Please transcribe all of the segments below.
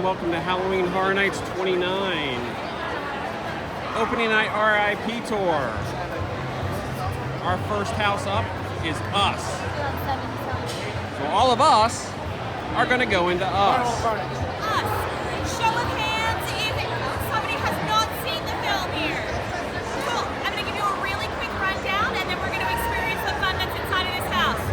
welcome to Halloween Horror Nights 29. Opening night RIP tour. Our first house up is Us. So all of us are going to go into Us. Show of hands if somebody has not seen the film here. Cool. I'm going to give you a really quick rundown and then we're going to experience the fun that's inside of this house.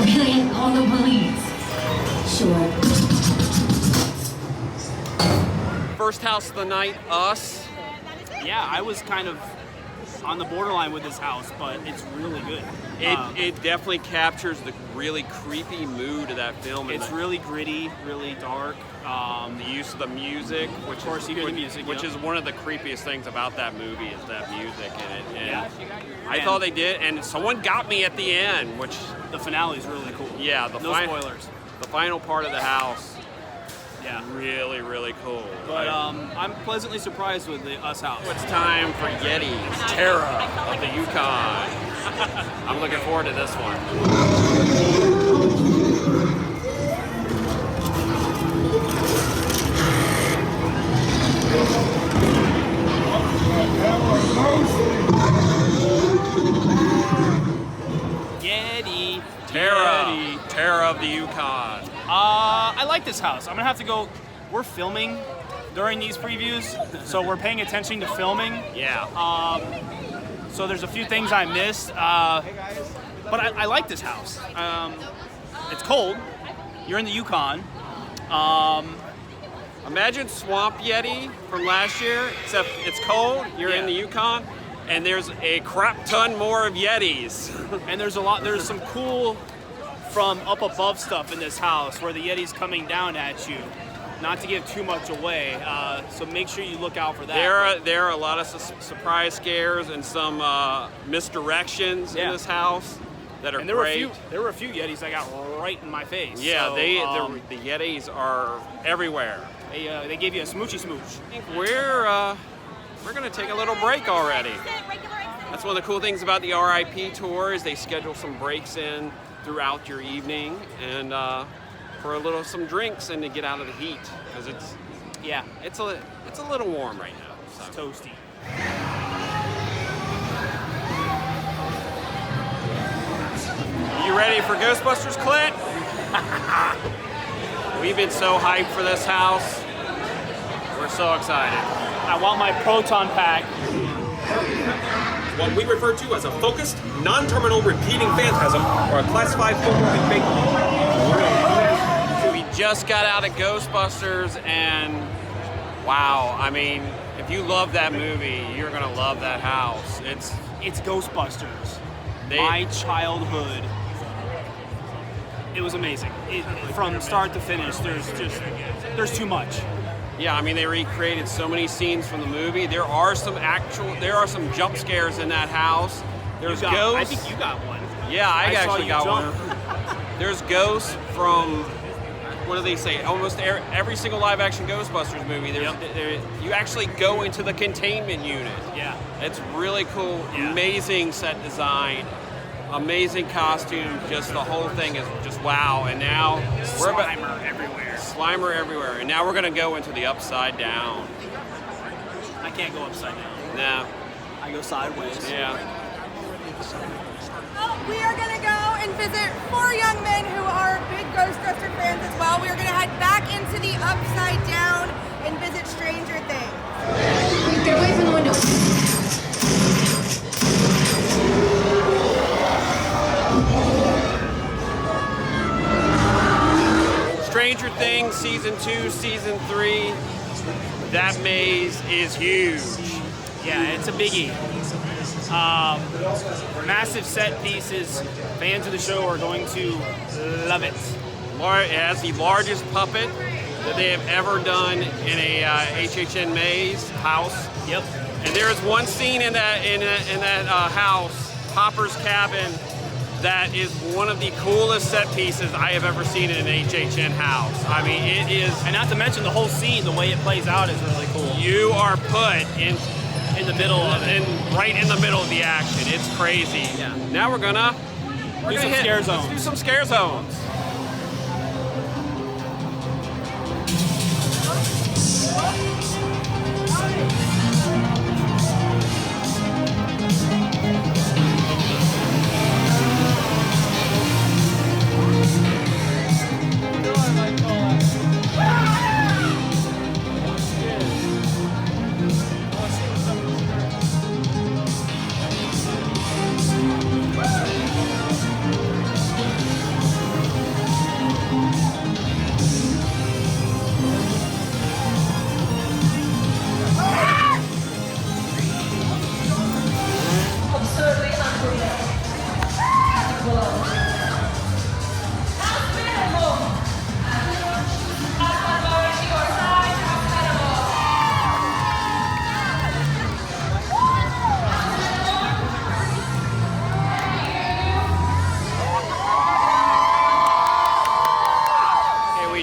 Okay, all the police. Sure. First house of the night, Us. Yeah, I was kind of on the borderline with this house, but it's really good. It definitely captures the really creepy mood of that film. It's really gritty, really dark. The use of the music, which Of course, you hear the music, which yeah. is one of the creepiest things about that movie is that music in it. And Yeah. I thought they did, and someone got me at the end, which The finale is really cool. yeah, No spoilers. The final part of the house, Yeah. really, really cool. But I'm pleasantly surprised with the Us house. It's time for Yeti's Terror of the Yukon. I'm looking forward to this one. Yeti. Terror of the Yukon. I like this house. I'm gonna have to go. We're filming during these previews, so we're paying attention to filming. Yeah. So there's a few things I missed, but I like this house. It's cold. You're in the Yukon. Imagine Swamp Yeti from last year, except it's cold, you're in the Yukon, and there's a crap ton more of Yetis. And there's some cool from up above stuff in this house where the Yeti's coming down at you. Not to give too much away, so make sure you look out for that. There are a lot of surprise scares and some misdirections in this house that are and there great. Were a few Yetis that got right in my face. Yeah, so, the Yetis are everywhere. They gave you a smoochy smooch. I think we're gonna take a little break already. That's one of the cool things about the RIP tour is they schedule some breaks in throughout your evening and for some drinks and to get out of the heat because it's a little warm right now. So. It's toasty. You ready for Ghostbusters, Clint? We've been so hyped for this house. We're so excited. I want my proton pack. What we refer to as a focused, non-terminal repeating phantasm, or a classified full-moving fake. We just got out of Ghostbusters, and wow, I mean, if you love that movie, you're gonna love that house. It's Ghostbusters. My childhood. It was amazing. From start to finish, there's too much. Yeah, I mean, they recreated so many scenes from the movie. There are some jump scares in that house. There's ghosts. I think you got one. Yeah, I actually got jump. one. There's ghosts from, what do they say? Almost every single live-action Ghostbusters movie. You actually go into the containment unit. Yeah. It's really cool. Yeah. Amazing set design. Amazing costume. Just the whole thing is just wow. And now Slimer everywhere. Slimer everywhere. And now we're gonna go into the Upside Down. I can't go upside down. Nah. I go sideways. Yeah. We are going to go and visit 4 young men who are big Ghostbuster fans as well. We are going to head back into the Upside Down and visit Stranger Things. Get away from the window. Stranger Things Season 2, Season 3. That maze is huge. Yeah, it's a biggie. Massive set pieces. Fans of the show are going to love it. It has the largest puppet that they have ever done in a HHN maze house. Yep. And there is one scene in that house, Hopper's cabin, that is one of the coolest set pieces I have ever seen in an HHN house. I mean, it is... And not to mention the whole scene, the way it plays out is really cool. You are put in the middle of it. Right in the middle of the action. It's crazy. Yeah. Now we're gonna do some scare zones. Let's do some scare zones.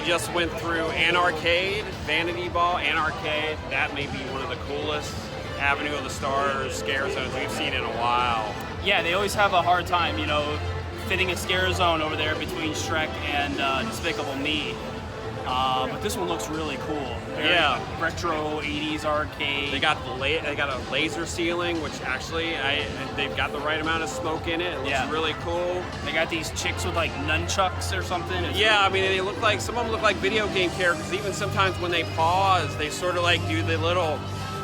Just went through Anarcade, Vanity Ball, Anarcade. That may be one of the coolest Avenue of the Stars scare zones we've seen in a while. Yeah, they always have a hard time, you know, fitting a scare zone over there between Shrek and Despicable Me. But this one looks really cool. Very retro 80s arcade. They got a laser ceiling, which actually they've got the right amount of smoke in it. It looks really cool. They got these chicks with like nunchucks or something. I mean, they look like, some of them look like video game characters. Even sometimes when they pause, they sort of like do the little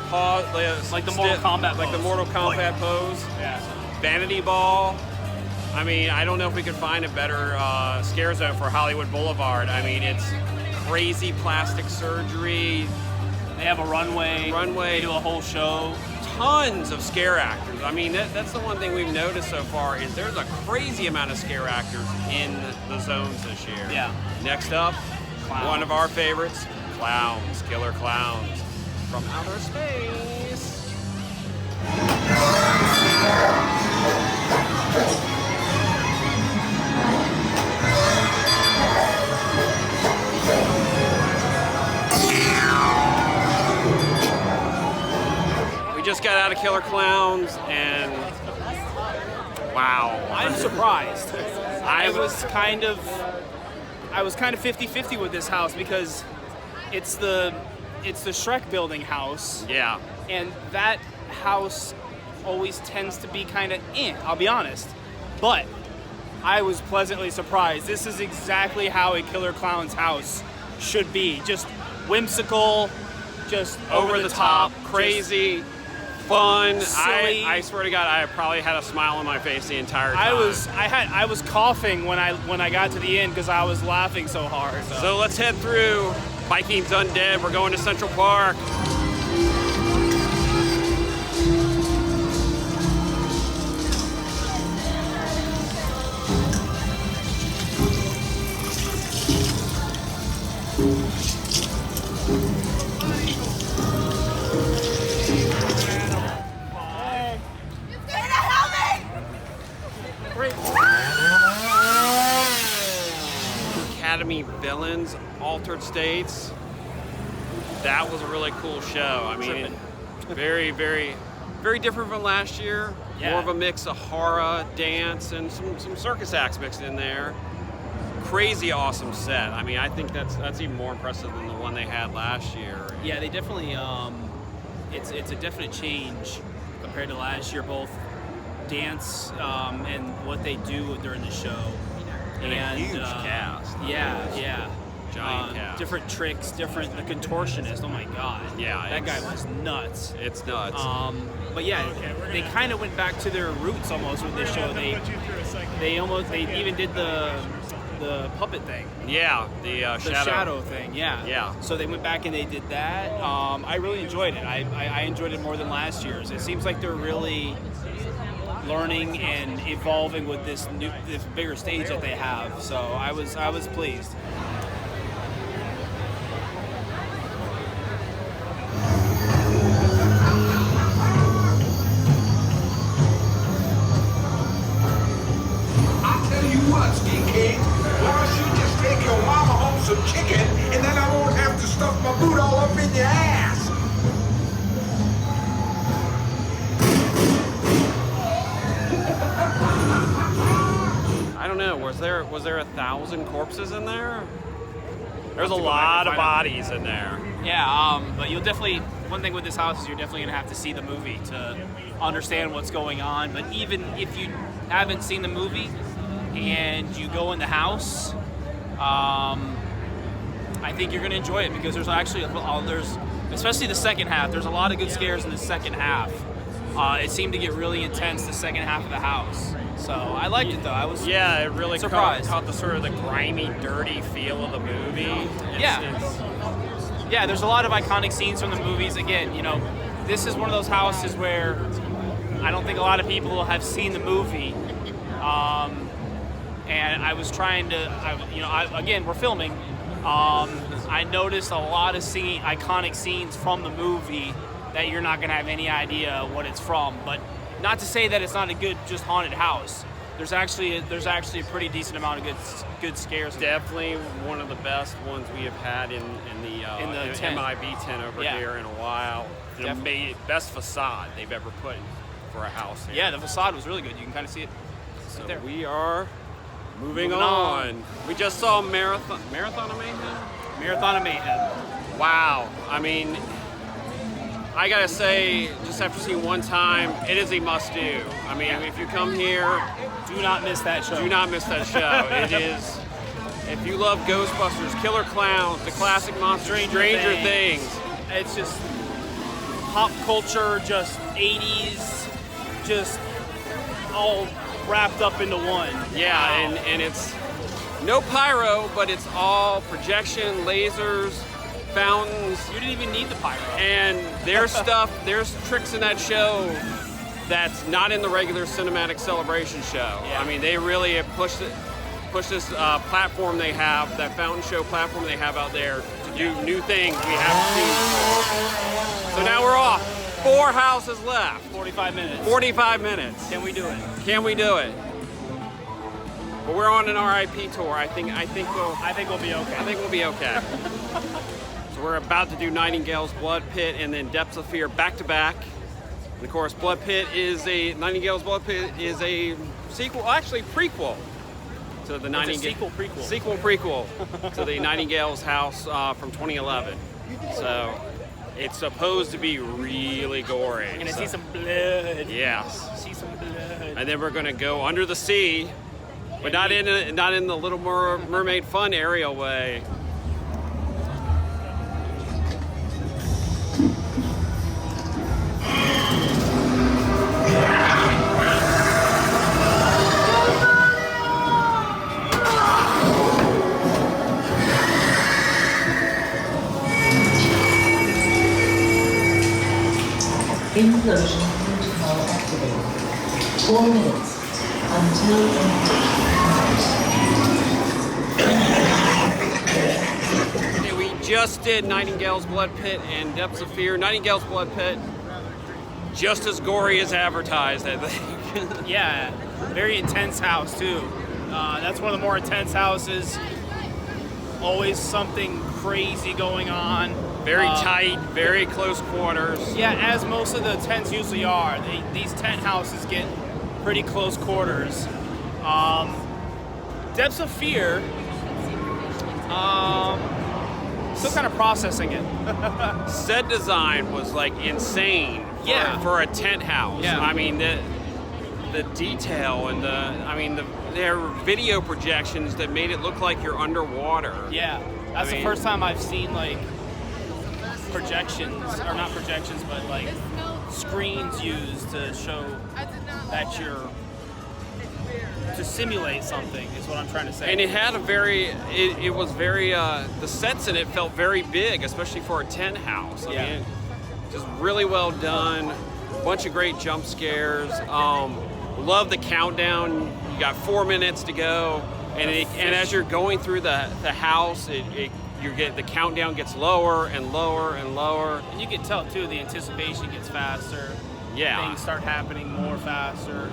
pause, like the Mortal Kombat pose. Like the Mortal Kombat pose. Yeah. Vanity Ball. I mean, I don't know if we could find a better scare zone for Hollywood Boulevard. I mean, it's crazy plastic surgery. They have a runway. They do a whole show. Tons of scare actors. I mean, that's the one thing we've noticed so far is there's a crazy amount of scare actors in the zones this year. Yeah. Next up, one of our favorites, Klowns, Killer Klowns from outer space. Just got out of Killer Klowns and wow. I'm surprised. I was kind of 50-50 with this house because it's the Shrek building house. Yeah. And that house always tends to be kind of I'll be honest. But I was pleasantly surprised. This is exactly how a Killer Klowns house should be. Just whimsical, just over the top, crazy. Fun. Silly. I swear to God, I probably had a smile on my face the entire time. I was coughing when I got to the end because I was laughing so hard. So let's head through Vikings Undead. We're going to Central Park. Academy Villains, Altered States. That was a really cool show. I mean, very, very, very different from last year. Yeah. More of a mix of horror, dance, and some circus acts mixed in there. Crazy awesome set. I mean, I think that's even more impressive than the one they had last year. Yeah, they definitely. It's a definite change compared to last year, both dance and what they do during the show. And a huge cast. Yeah. Giant cast. Different tricks, the contortionist. Oh my God. Yeah, that guy was nuts. It's nuts. But yeah, they kind of went back to their roots almost with this show. They even did the puppet thing. Yeah, the shadow thing. Yeah. Yeah. So they went back and they did that. I really enjoyed it. I enjoyed it more than last year's. It seems like they're really learning and evolving with this bigger stage that they have. So I was pleased. know. Was there 1,000 corpses in there? There's a lot of bodies in there. Yeah, but you'll definitely, one thing with this house is you're definitely going to have to see the movie to understand what's going on. But even if you haven't seen the movie and you go in the house, I think you're going to enjoy it because there's actually, especially the second half, there's a lot of good scares in the second half. It seemed to get really intense the second half of the house. So I liked it though. I was it really surprised. Caught the sort of the grimy, dirty feel of the movie. Yeah, there's a lot of iconic scenes from the movies. Again, this is one of those houses where I don't think a lot of people have seen the movie. And I was trying to, again, we're filming. I noticed a lot of iconic scenes from the movie that you're not going to have any idea what it's from. But not to say that it's not a good, just haunted house. There's actually a pretty decent amount of good scares. Definitely one of the best ones we have had in the tent. MIB tent over here in a while. Best facade they've ever put for a house here. Yeah, the facade was really good. You can kind of see it. So there. we are moving on. We just saw Marathon of Mayhem? Marathon of Mayhem. Wow. I mean, I gotta say, just after seeing one time, it is a must-do. I mean, if you come here, do not miss that show. Do not miss that show. It is, if you love Ghostbusters, Killer Klowns, the classic monster, Stranger Things. It's just pop culture, just 80s, just all wrapped up into one. Yeah, Wow. and it's no pyro, but it's all projection, lasers, fountains. You didn't even need the pyro. And there's tricks in that show that's not in the regular cinematic celebration show. Yeah. I mean, they really have pushed this platform they have, that fountain show platform they have out there to do new things we haven't seen before. So now we're off. 4 houses left. 45 minutes. 45 minutes. Can we do it? Can we do it? But we're on an RIP tour. I think we'll be okay. I think we'll be okay. So we're about to do Nightingales, Blood Pit, and then Depths of Fear back to back. And of course, Nightingales, Blood Pit is a sequel, actually prequel to the Nightingales. Sequel prequel to the Nightingales house from 2011. So it's supposed to be really gory. You're gonna see some blood. Yes. See some blood. And then we're gonna go under the sea, but not in the Little Mermaid fun aerial way. Implosion protocol activated. 4 minutes until Okay, we just did Nightingales, Blood Pit, and Depths of Fear. Nightingales, Blood Pit, just as gory as advertised, I think. Yeah, very intense house too. That's one of the more intense houses. Always something crazy going on. Very tight, very close quarters. Yeah, as most of the tents usually are. These tent houses get pretty close quarters. Depths of Fear, still kind of processing it. Set design was like insane for a tent house. Yeah. I mean, the detail and their video projections that made it look like you're underwater. Yeah, that's the first time I've seen like projections, or not projections, but like screens used to show that to simulate something is what I'm trying to say. And it had it was very, the sets in it felt very big, especially for a tent house. I mean, just really well done. A bunch of great jump scares. Love the countdown. You got 4 minutes to go, and as you're going through the house, the countdown gets lower and lower and lower. And you can tell too, the anticipation gets faster. Yeah. Things start happening more faster.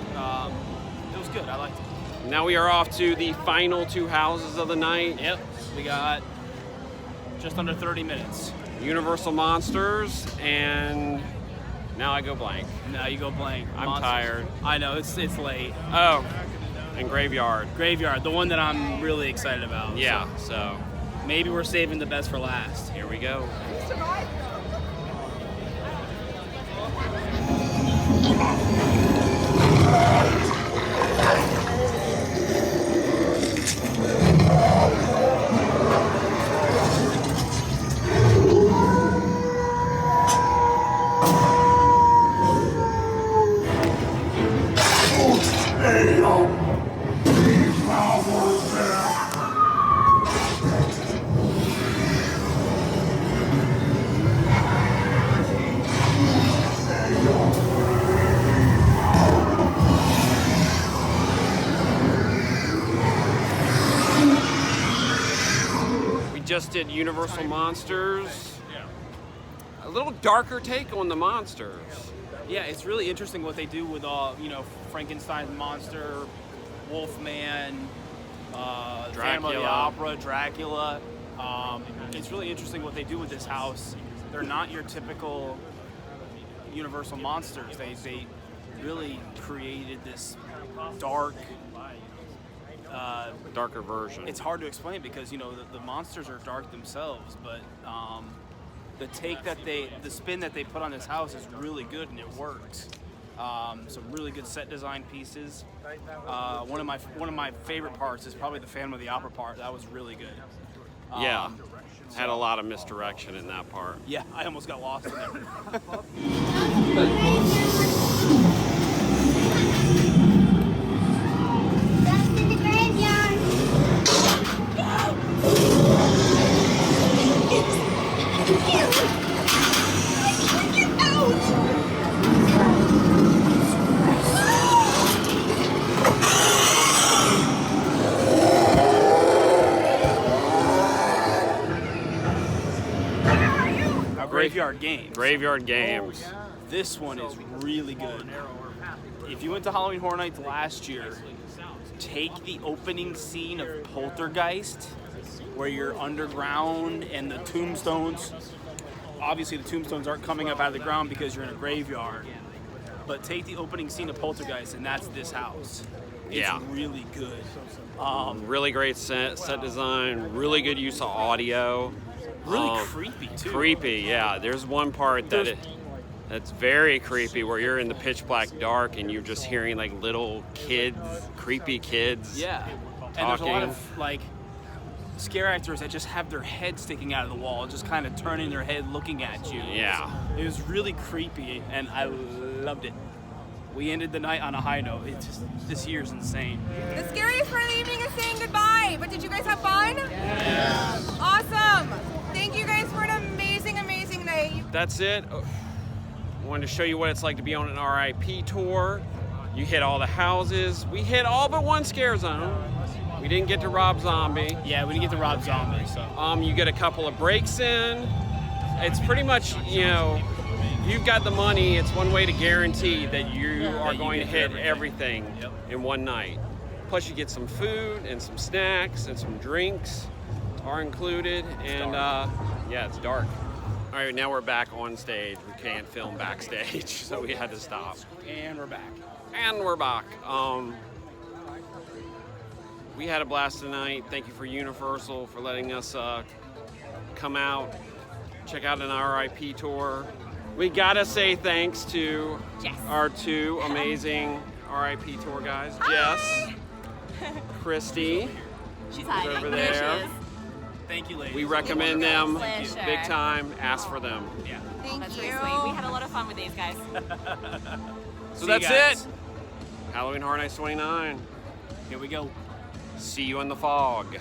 It was good. I liked it. Now we are off to the final 2 houses of the night. Yep. We got just under 30 minutes. Universal Monsters, and now I go blank. Now you go blank. I'm tired. I know, it's late. Oh, and Graveyard. Graveyard, the one that I'm really excited about. Yeah, so Maybe we're saving the best for last. here we go. We just did Universal Monsters. A little darker take on the monsters. Yeah, it's really interesting what they do with all, Frankenstein monster, Wolfman, Phantom of the Opera, Dracula. It's really interesting what they do with this house. They're not your typical Universal monsters. They really created this dark. Darker version. It's hard to explain because the monsters are dark themselves, but the spin that they put on this house is really good and it works. Some really good set design pieces. One of my favorite parts is probably the Phantom of the Opera part. That was really good. Yeah, had a lot of misdirection in that part. Yeah, I almost got lost in there. That's in the graveyard. Get out! Graveyard Games. Graveyard Games. This one is really good. If you went to Halloween Horror Nights last year, take the opening scene of Poltergeist, where you're underground and the tombstones. Obviously, the tombstones aren't coming up out of the ground because you're in a graveyard. But take the opening scene of Poltergeist, and that's this house. It's Yeah. really good. Really great set design. Really good use of audio. Really creepy too. Creepy, yeah. There's one part that's very creepy where you're in the pitch black dark and you're just hearing like little kids, creepy kids. Yeah. And there's a lot talking. of like scare actors that just have their head sticking out of the wall, just kind of turning their head looking at you. Yeah. It was really creepy and I loved it. We ended the night on a high note. This year's insane. The scariest part of the evening is saying goodbye, but did you guys have fun? Yeah. Awesome. Thank you guys for an amazing, amazing night. That's it. I wanted to show you what it's like to be on an RIP tour. You hit all the houses. We hit all but one scare zone. We didn't get to Rob Zombie. Yeah, we didn't get to Rob Zombie, so. You get a couple of breaks in. It's pretty much, you've got the money. It's one way to guarantee that you are going to hit everything in one night. Plus you get some food and some snacks and some drinks are included. And yeah, it's dark. All right, now we're back on stage. We can't film backstage, so we had to stop. And we're back. And we're back. We had a blast tonight. Thank you for Universal for letting us come out, check out an RIP tour. We gotta say thanks to our two amazing RIP tour guys, Jess, Christy, She's hiding. over There there. she is. Thank you, ladies. We recommend them Pleasure. big time. Ask for them. Yeah. Thank That's really sweet. We had a lot of fun with these guys. So See that's you guys. it. Halloween Horror Nights 29. Here we go. See you in the fog.